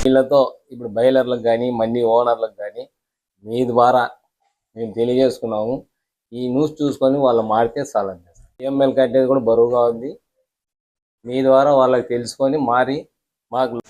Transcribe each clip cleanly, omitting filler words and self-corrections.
వీళ్ళతో ఇప్పుడు బయలర్లకు కానీ మండి ఓనర్లకు కానీ మీ ద్వారా మేము తెలియజేసుకున్నాము. ఈ న్యూస్ చూసుకొని వాళ్ళు మారితే చాలండి. ఈఎంఐలు కట్టేది కూడా బరువుగా ఉంది. మీ ద్వారా వాళ్ళకి తెలుసుకొని మారి మాకు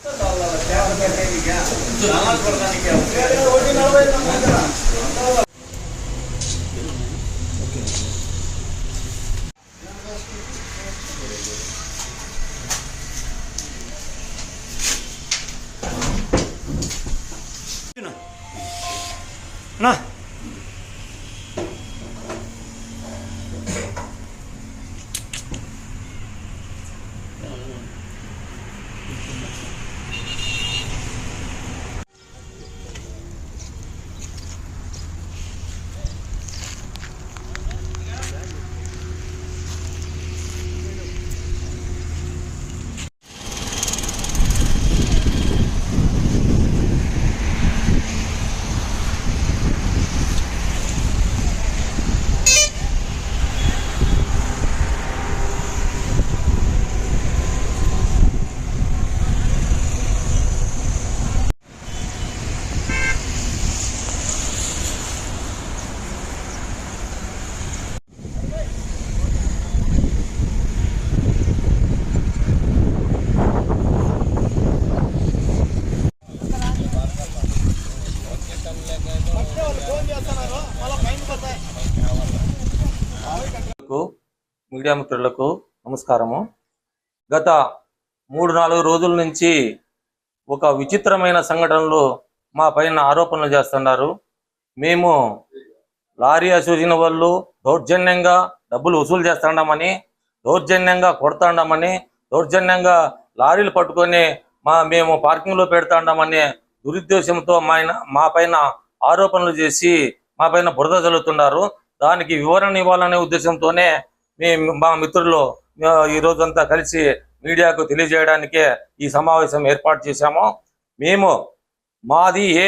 మీడియా మిత్రులకు నమస్కారము. గత 3-4 రోజుల నుంచి ఒక విచిత్రమైన సంఘటనలు మా పైన ఆరోపణలు చేస్తున్నారు. మేము లారీ అసోసియేషన్ వాళ్ళు దౌర్జన్యంగా డబ్బులు వసూలు చేస్తామని, దౌర్జన్యంగా కొడతామని, దౌర్జన్యంగా లారీలు పట్టుకొని మేము పార్కింగ్లో పెడతామని దురుద్దేశంతో మా పైన ఆరోపణలు చేసి మా పైన బురద చల్లుతున్నారు. దానికి వివరణ ఇవ్వాలనే ఉద్దేశంతోనే మా మిత్రులు ఈ రోజంతా కలిసి మీడియాకు తెలియజేయడానికే ఈ సమావేశం ఏర్పాటు చేశాము. మాది ఏ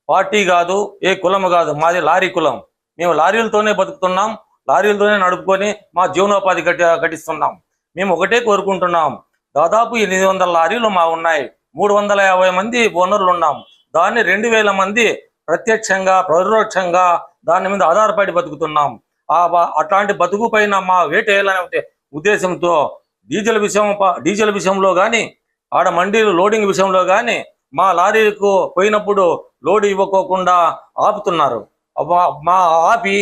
పార్టీ కాదు, ఏ కులం కాదు, మాది లారీ కులం. మేము లారీలతోనే బతుకుతున్నాం, లారీలతోనే నడుపుకొని మా జీవనోపాధి గడిస్తున్నాం. మేము ఒకటే కోరుకుంటున్నాం, దాదాపు 800 లారీలు మా ఉన్నాయి, 350 మంది ఓనర్లు ఉన్నాం. దాన్ని 2000 మంది ప్రత్యక్షంగా పరోక్షంగా దాని మీద ఆధారపడి బతుకుతున్నాం. అట్లాంటి బతుకు పైన మా వేట వేయాలనే ఉద్దేశంతో డీజిల్ విషయంలో కానీ, ఆడ మండీలు లోడింగ్ విషయంలో కానీ మా లారీలకు పోయినప్పుడు లోడ్ ఇవ్వకోకుండా ఆపుతున్నారు. ఆపి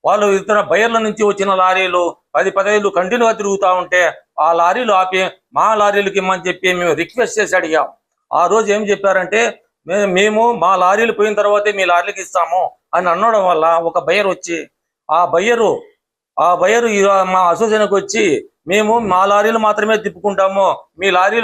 వాళ్ళు ఇతర బయర్ల నుంచి వచ్చిన లారీలు 10-15 కంటిన్యూగా తిరుగుతూ ఉంటే ఆ లారీలు ఆపి మా లారీలకి ఇమ్మని చెప్పి మేము రిక్వెస్ట్ చేసి అడిగాం. ఆ రోజు ఏం చెప్పారంటే, మేము మా లారీలు పోయిన తర్వాతే మీ లారీలకి ఇస్తాము అని అనడం వల్ల ఒక బయర్ వచ్చి ఆ బయ్యరు మా అసోసియేషన్కి వచ్చి, మేము మా లారీలు మాత్రమే తిప్పుకుంటాము,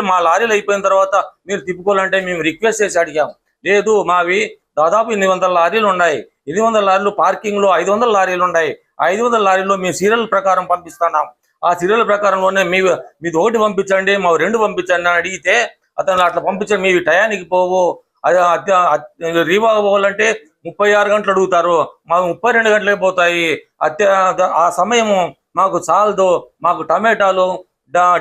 మా లారీలు అయిపోయిన తర్వాత మీరు తిప్పుకోవాలంటే మేము రిక్వెస్ట్ చేసి అడిగాం. లేదు, మావి దాదాపు 800 లారీలు ఉన్నాయి, 800 లారీలు పార్కింగ్లో 500 లారీలు ఉన్నాయి, 500 లారీలు మేము సీరియల్ ప్రకారం పంపిస్తున్నాం. ఆ సీరియల్ ప్రకారంలోనే మీది ఒకటి పంపించండి, మా 2 పంపించండి అని అడిగితే అతను అట్లా పంపించండి, మీవి టయానికి పోవు, రీవాగ్ పోవాలంటే 36 గంటలు అడుగుతారు, మాకు 32 గంటలే పోతాయి, ఆ సమయము మాకు చాలదు, మాకు టమాటాలు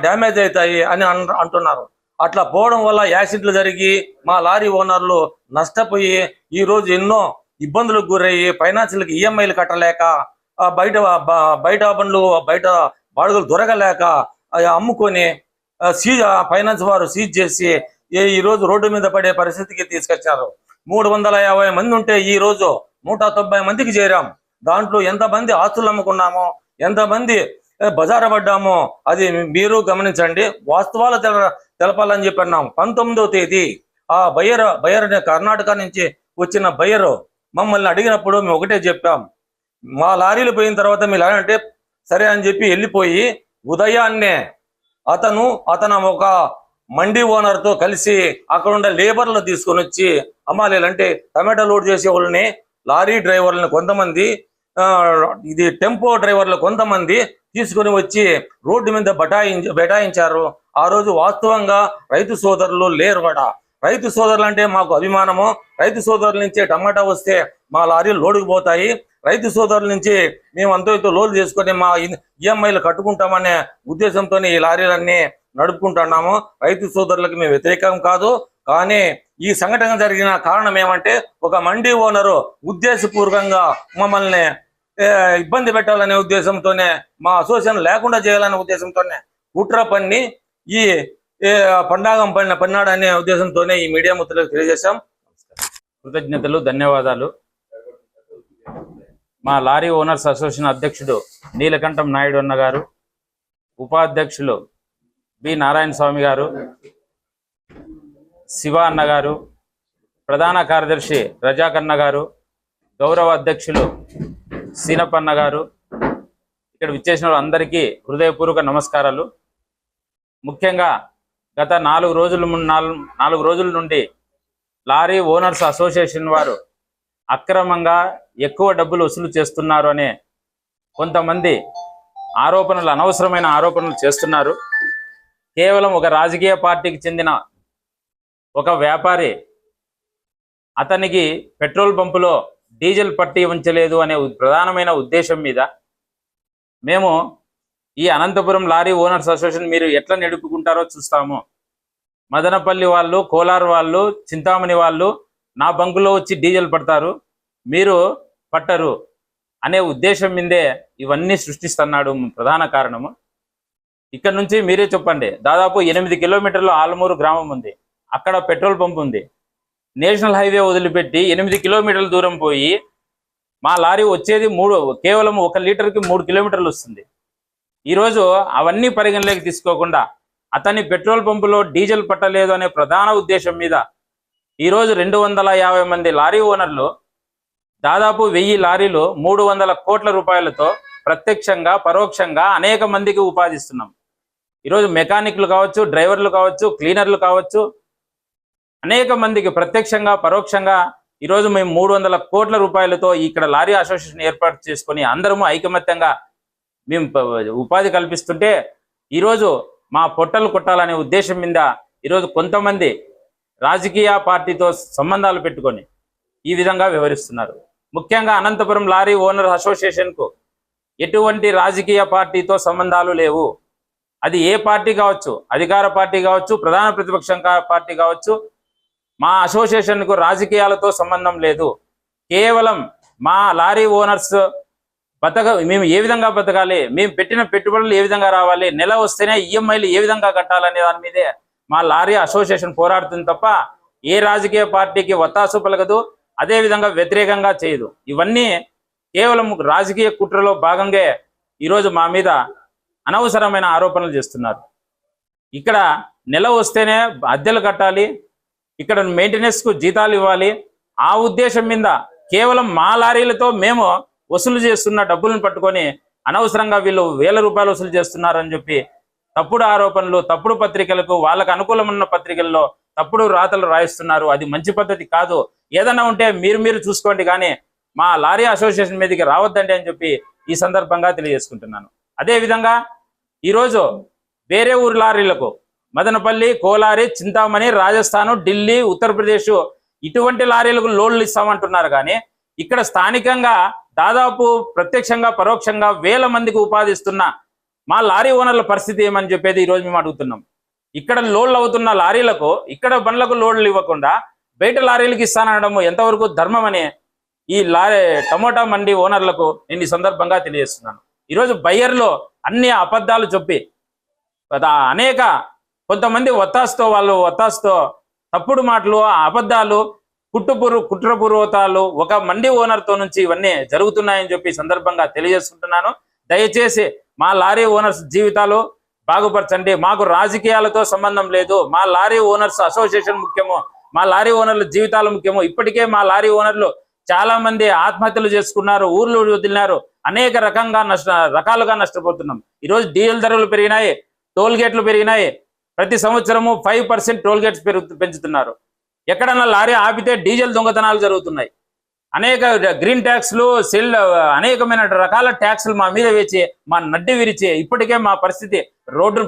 డ్యామేజ్ అవుతాయి అని అంటున్నారు. అట్లా పోవడం వల్ల యాక్సిడెంట్లు జరిగి మా లారీ ఓనర్లు నష్టపోయి ఈరోజు ఎన్నో ఇబ్బందులకు గురయ్యి ఫైనాన్షియల్కి ఈఎంఐలు కట్టలేక, బయట బాడుగలు దొరకలేక అమ్ముకొని ఫైనాన్స్ వారు సీజ్ చేసి ఈరోజు రోడ్డు మీద పడే పరిస్థితికి తీసుకొచ్చారు. 350 మంది ఉంటే ఈ రోజు 190 మందికి చేరాం. దాంట్లో ఎంతమంది ఆస్తులు అమ్ముకున్నామో, ఎంతమంది బజారు పడ్డామో అది మీరు గమనించండి. వాస్తవాలు తెలపాలని చెప్పన్నాం. 19వ తేదీ ఆ బయ్యర్ కర్ణాటక నుంచి వచ్చిన బయ్యరు మమ్మల్ని అడిగినప్పుడు మేము ఒకటే చెప్పాం, మా లారీలు పోయిన తర్వాత మీ లారీ అంటే సరే అని చెప్పి వెళ్ళిపోయి ఉదయాన్నే అతను ఒక మండీ ఓనర్తో కలిసి అక్కడ ఉండే లేబర్లు తీసుకొని వచ్చి అమ్మాలేలంటే టమాటా లోడ్ చేసే వాళ్ళని, లారీ డ్రైవర్లను కొంతమంది, ఇది టెంపో డ్రైవర్లు కొంతమంది తీసుకొని వచ్చి రోడ్డు మీద బటాయించారు. ఆ రోజు వాస్తవంగా రైతు సోదరులు లేరు కూడా. రైతు సోదరులు అంటే మాకు అభిమానము. రైతు సోదరుల నుంచే టమాటా వస్తే మా లారీలు లోడుకు పోతాయి. రైతు సోదరుల నుంచి మేము అంతో ఇంతో లోన్లు చేసుకొని మా ఈఎంఐలు కట్టుకుంటామనే ఉద్దేశంతో ఈ లారీలన్నీ నడుపుకుంటున్నాము. రైతు సోదరులకు మేము వ్యతిరేకం కాదు. కానీ ఈ సంఘటన జరిగిన కారణం ఏమంటే ఒక మండీ ఓనరు ఉద్దేశపూర్వకంగా మమ్మల్ని ఇబ్బంది పెట్టాలనే ఉద్దేశంతోనే, మా అసోసియేషన్ లేకుండా చేయాలనే ఉద్దేశంతోనే కుట్ర పన్ని ఈ పండాగం పన్నాడు అనే ఉద్దేశంతోనే ఈ మీడియా మిత్రులకు తెలియజేశాం. కృతజ్ఞతలు, ధన్యవాదాలు. మా లారీ ఓనర్స్ అసోసియేషన్ అధ్యక్షుడు నీలకంఠం నాయుడు అన్న గారు, ఉపాధ్యక్షులు బి నారాయణ స్వామి గారు, శివ అన్న గారు, ప్రధాన కార్యదర్శి రజాకన్న గారు, గౌరవ అధ్యక్షులు సీనప్పన్న గారు, ఇక్కడ విచ్చేసిన అందరికీ హృదయపూర్వక నమస్కారాలు. ముఖ్యంగా గత 4 రోజుల నుండి లారీ ఓనర్స్ అసోసియేషన్ వారు అక్రమంగా ఎక్కువ డబ్బులు వసూలు చేస్తున్నారు అనే కొంతమంది అనవసరమైన ఆరోపణలు చేస్తున్నారు. కేవలం ఒక రాజకీయ పార్టీకి చెందిన ఒక వ్యాపారి అతనికి పెట్రోల్ పంపులో డీజిల్ పట్టి ఉంచలేదు అనే ప్రధానమైన ఉద్దేశం మీద మేము ఈ అనంతపురం లారీ ఓనర్స్ అసోసియేషన్ మీరు ఎట్లా నడుపుకుంటారో చూస్తాము. మదనపల్లి వాళ్ళు, కోలార్ వాళ్ళు, చింతామణి వాళ్ళు నా బంకులో వచ్చి డీజిల్ పడతారు, మీరు పట్టరు అనే ఉద్దేశం మీదే ఇవన్నీ సృష్టిస్తున్నాడు. ప్రధాన కారణము ఇక్కడ నుంచి మీరే చెప్పండి. దాదాపు 8 కిలోమీటర్లు ఆలమూరు గ్రామం ఉంది, అక్కడ పెట్రోల్ పంప్ ఉంది. నేషనల్ హైవే వదిలిపెట్టి 8 కిలోమీటర్ల దూరం పోయి మా లారీ వచ్చేది కేవలం 1 లీటర్కి 3 కిలోమీటర్లు వస్తుంది. ఈరోజు అవన్నీ పరిగణలోకి తీసుకోకుండా అతని పెట్రోల్ పంపులో డీజిల్ పట్టలేదు అనే ప్రధాన ఉద్దేశం మీద ఈరోజు 250 మంది లారీ ఓనర్లు, దాదాపు 1000 లారీలు 300 కోట్ల రూపాయలతో ప్రత్యక్షంగా పరోక్షంగా అనేక మందికి ఉపాధిస్తున్నాం. ఈరోజు మెకానిక్లు కావచ్చు, డ్రైవర్లు కావచ్చు, క్లీనర్లు కావచ్చు, అనేక మందికి ప్రత్యక్షంగా పరోక్షంగా ఈరోజు మేము 300 కోట్ల రూపాయలతో ఇక్కడ లారీ అసోసియేషన్ ఏర్పాటు చేసుకొని అందరము ఐకమత్యంగా మేము ఉపాధి కల్పిస్తుంటే ఈరోజు మా పొట్టలు కొట్టాలనే ఉద్దేశం మీద ఈరోజు కొంతమంది రాజకీయ పార్టీతో సంబంధాలు పెట్టుకొని ఈ విధంగా వ్యవహరిస్తున్నారు. ముఖ్యంగా అనంతపురం లారీ ఓనర్ అసోసియేషన్కు ఎటువంటి రాజకీయ పార్టీతో సంబంధాలు లేవు. అది ఏ పార్టీ కావచ్చు, అధికార పార్టీ కావచ్చు, ప్రధాన ప్రతిపక్షం పార్టీ కావచ్చు, మా అసోసియేషన్కు రాజకీయాలతో సంబంధం లేదు. కేవలం మా లారీ ఓనర్స్ మేము ఏ విధంగా బతకాలి, మేము పెట్టిన పెట్టుబడులు ఏ విధంగా రావాలి, నెల వస్తేనే ఈఎంఐలు ఏ విధంగా కట్టాలనే దాని మీదే మా లారీ అసోసియేషన్ పోరాడుతుంది తప్ప ఏ రాజకీయ పార్టీకి వత్తాసు పలకదు, అదేవిధంగా వ్యతిరేకంగా చేయదు. ఇవన్నీ కేవలం రాజకీయ కుట్రలో భాగంగా ఈరోజు మా మీద అనవసరమైన ఆరోపణలు చేస్తున్నారు. ఇక్కడ నెల వస్తేనే అద్దెలు కట్టాలి, ఇక్కడ మెయింటెనెన్స్కు జీతాలు ఇవ్వాలి, ఆ ఉద్దేశం మీద కేవలం మా లారీలతో మేము వసూలు చేస్తున్న డబ్బులను పట్టుకొని అనవసరంగా వీళ్ళు 1000 రూపాయలు వసూలు చేస్తున్నారని చెప్పి తప్పుడు ఆరోపణలు, తప్పుడు పత్రికలకు, వాళ్ళకు అనుకూలమైన పత్రికల్లో తప్పుడు రాతలు రాయిస్తున్నారు. అది మంచి పద్ధతి కాదు. ఏదన్నా ఉంటే మీరు చూసుకోండి, కానీ మా లారీ అసోసియేషన్ మీదకి రావద్దండి అని చెప్పి ఈ సందర్భంగా తెలియజేసుకుంటున్నాను. అదేవిధంగా ఈరోజు వేరే ఊరు లారీలకు మదనపల్లి, కోలారి, చింతామణి, రాజస్థాను, ఢిల్లీ, ఉత్తరప్రదేశ్ ఇటువంటి లారీలకు లోన్లు ఇస్తామంటున్నారు. కానీ ఇక్కడ స్థానికంగా దాదాపు ప్రత్యక్షంగా పరోక్షంగా 1000 మందికి ఉపాధిస్తున్న మా లారీ ఓనర్ల పరిస్థితి ఏమని చెప్పేది ఈరోజు మేము అడుగుతున్నాం. ఇక్కడ లోడ్లు అవుతున్న లారీలకు ఇక్కడ బండ్లకు లోడ్లు ఇవ్వకుండా బయట లారీలకు ఇస్తానడం ఎంతవరకు ధర్మం అని ఈ టమోటా మండి ఓనర్లకు నేను ఈ సందర్భంగా తెలియజేస్తున్నాను. ఈరోజు బయ్యర్లో అన్ని అబద్ధాలు చెప్పి అనేక కొంతమంది ఒత్తాసుతో తప్పుడు మాటలు, అబద్ధాలు, కుట్రపూర్వకాలు ఒక మండి ఓనర్తో నుంచి ఇవన్నీ జరుగుతున్నాయని చెప్పి సందర్భంగా తెలియజేసుకుంటున్నాను. దయచేసి మా లారీ ఓనర్స్ జీవితాలు బాగుపరచండి. మాకు రాజకీయాలతో సంబంధం లేదు. మా లారీ ఓనర్స్ అసోసియేషన్ ముఖ్యము, మా లారీ ఓనర్ల జీవితాలు ముఖ్యము. ఇప్పటికే మా లారీ ఓనర్లు చాలా మంది ఆత్మహత్యలు చేసుకున్నారు, ఊర్లు వదిలినారు, అనేక రకాలుగా నష్టపోతున్నాం. ఈరోజు డీజిల్ ధరలు పెరిగినాయి, టోల్ గేట్లు పెరిగినాయి. ప్రతి సంవత్సరము 5% టోల్ గేట్స్ పెంచుతున్నారు. ఎక్కడన్నా లారీ ఆపితే డీజిల్ దొంగతనాలు జరుగుతున్నాయి. అనేక గ్రీన్ ట్యాక్స్లు, అనేకమైన రకాల ట్యాక్స్లు మా మీద వేచి మా నడ్డి విరిచి ఇప్పటికే మా పరిస్థితి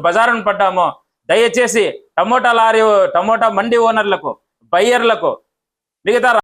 బజారును పడ్డాము. దయచేసి టమోటా మండి ఓనర్లకు, బయ్యర్లకు, మిగతా